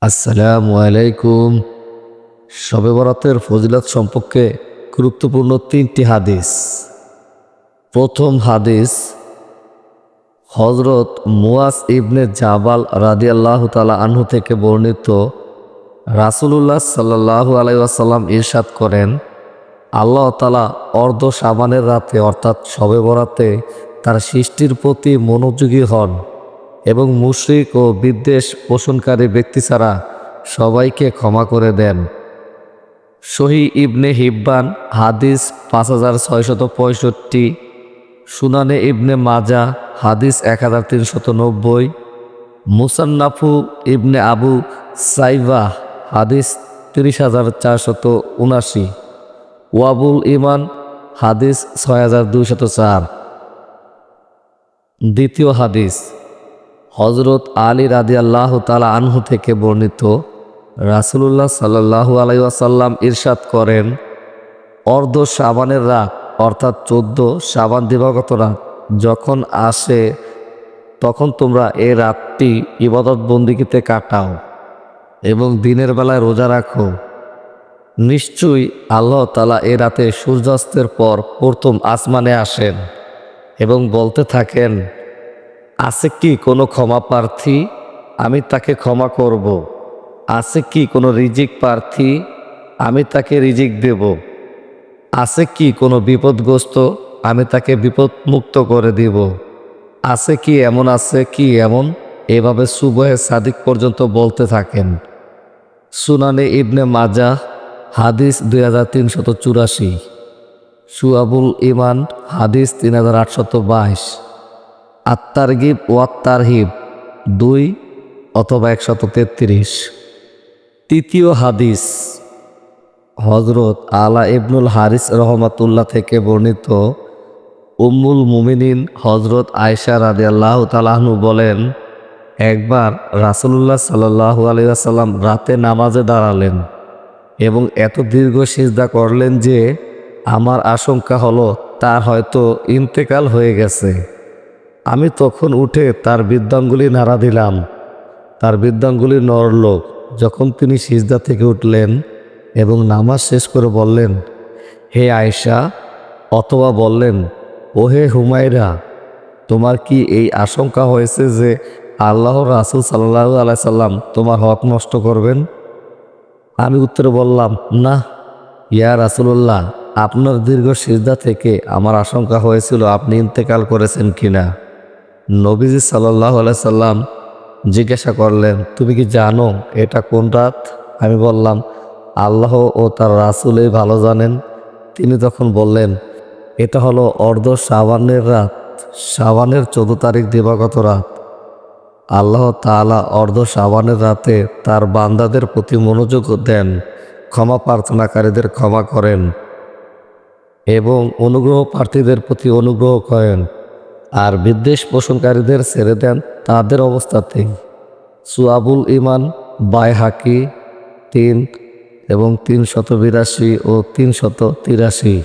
আসসালামু আলাইকুম। শবে বরাতের ফজিলত সম্পর্কে গুরুত্বপূর্ণ ৩টি হাদিস। প্রথম হাদিস, হযরত মুয়াজ ইবনে জাবাল রাদিয়াল্লাহু তাআলা আনহু থেকে বর্ণিত, রাসূলুল্লাহ সাল্লাল্লাহু আলাইহি ওয়াসাল্লাম ইরশাদ করেন, আল্লাহ তাআলা অর্ধ শাবানের রাতে অর্থাৎ শবে বরাতে তার সৃষ্টির প্রতি মনোযোগী হন এবং মুশরিক ও বিদ্বেষ পোষণকারী ব্যক্তি ছাড়া সবাইকে ক্ষমা করে দেন। সহিহ ইবনে হিব্বান হাদিস 5665, সুনানে ইবনে মাজাহ হাদিস 1390, মুসান্নাফু ইবনে আবু সাইবাহ হাদিস 30479, ওয়াবুল ইমান হাদিস 6204। দ্বিতীয় হাদিস, হযরত আলী রাদিয়াল্লাহু তাআলা আনহু থেকে বর্ণিত, রাসূলুল্লাহ সাল্লাল্লাহু আলাইহি ওয়াসাল্লাম ইরশাদ করেন, অর্ধ শাবানের রাত অর্থাৎ 14 শাবান দিবাগত রাত যখন আসে তখন তোমরা এই রাতটি ইবাদত বন্দিগিতে কাটাও এবং দিনের বেলায় রোজা রাখো। নিশ্চয়ই আল্লাহ তাআলা এ রাতে সূর্যাস্তের পর প্রথম আসমানে আসেন এবং বলতে থাকেন, আছে কি কোনো ক্ষমা প্রার্থী? আমি তাকে ক্ষমা করব। আছে কি কোনো রিজিক প্রার্থী? আমি তাকে রিজিক দেব। আছে কি কোনো বিপদগ্রস্ত? আমি তাকে বিপদমুক্ত করে দিব। আছে কি এমন? এভাবে সুবহে সাদিক পর্যন্ত বলতে থাকেন। সুনানে ইবনে মাজাহ হাদিস 2384, শুআবুল ইমান হাদিস 3822, আত-তারগিব ওয়াত তারহিব 2 অথবা 133। তৃতীয় হাদিস, হযরত আলা ইবনুল হারিস রহমাতুল্লাহ থেকে বর্ণিত, উম্মুল মুমিনিন হযরত আয়েশা রাদিয়াল্লাহু তাআলা আনহা বলেন, একবার রাসূলুল্লাহ সাল্লাল্লাহু আলাইহি ওয়াসাল্লাম রাতে নামাজে দাঁড়ালেন এবং এত দীর্ঘ সিজদা করলেন যে আমার আশঙ্কা হলো তার হয়তো ইন্তেকাল হয়ে গেছে। আমি তখন উঠে তার বৃদ্ধাঙ্গুলি নাড়া দিলাম। তার বৃদ্ধাঙ্গুলি নড়ল। যখন তিনি সিজদা থেকে উঠলেন এবং নামাজ শেষ করে বললেন, হে আয়েশা, অথবা বললেন, ও হে হুমায়রা, তোমার কি এই আশঙ্কা হয়েছে যে আল্লাহর রাসূল সাল্লাল্লাহু আলাইহি সাল্লাম তোমার হক নষ্ট করবেন? আমি উত্তরে বললাম, না ইয়া রাসূলুল্লাহ, আপনার দীর্ঘ সিজদা থেকে আমার আশঙ্কা হয়েছিল আপনি ইন্তেকাল করেছেন কিনা। নবীজি সাল্লাল্লাহু আলাইহি সাল্লাম জিজ্ঞাসা করলেন, তুমি কি জানো এটা কোন রাত? আমি বললাম, আল্লাহ ও তার রাসূলই ভালো জানেন। তিনি তখন বললেন, এটা হলো অর্ধ শাবানের রাত, শাবানের 14 তারিখ দিবাগত রাত। আল্লাহ তাআলা অর্ধ শাবানের রাতে তার বান্দাদের প্রতি মনোযোগ দেন, ক্ষমা প্রার্থনাকারীদের ক্ষমা করেন এবং অনুগ্রহ প্রার্থীদের প্রতি অনুগ্রহ করেন, আর বিদ্বেষ পোষণকারীদের ছেড়ে দেন তাদের অবস্থাতেই। শুআবুল ইমান বাইহাকি 3 এবং 382 ও 383।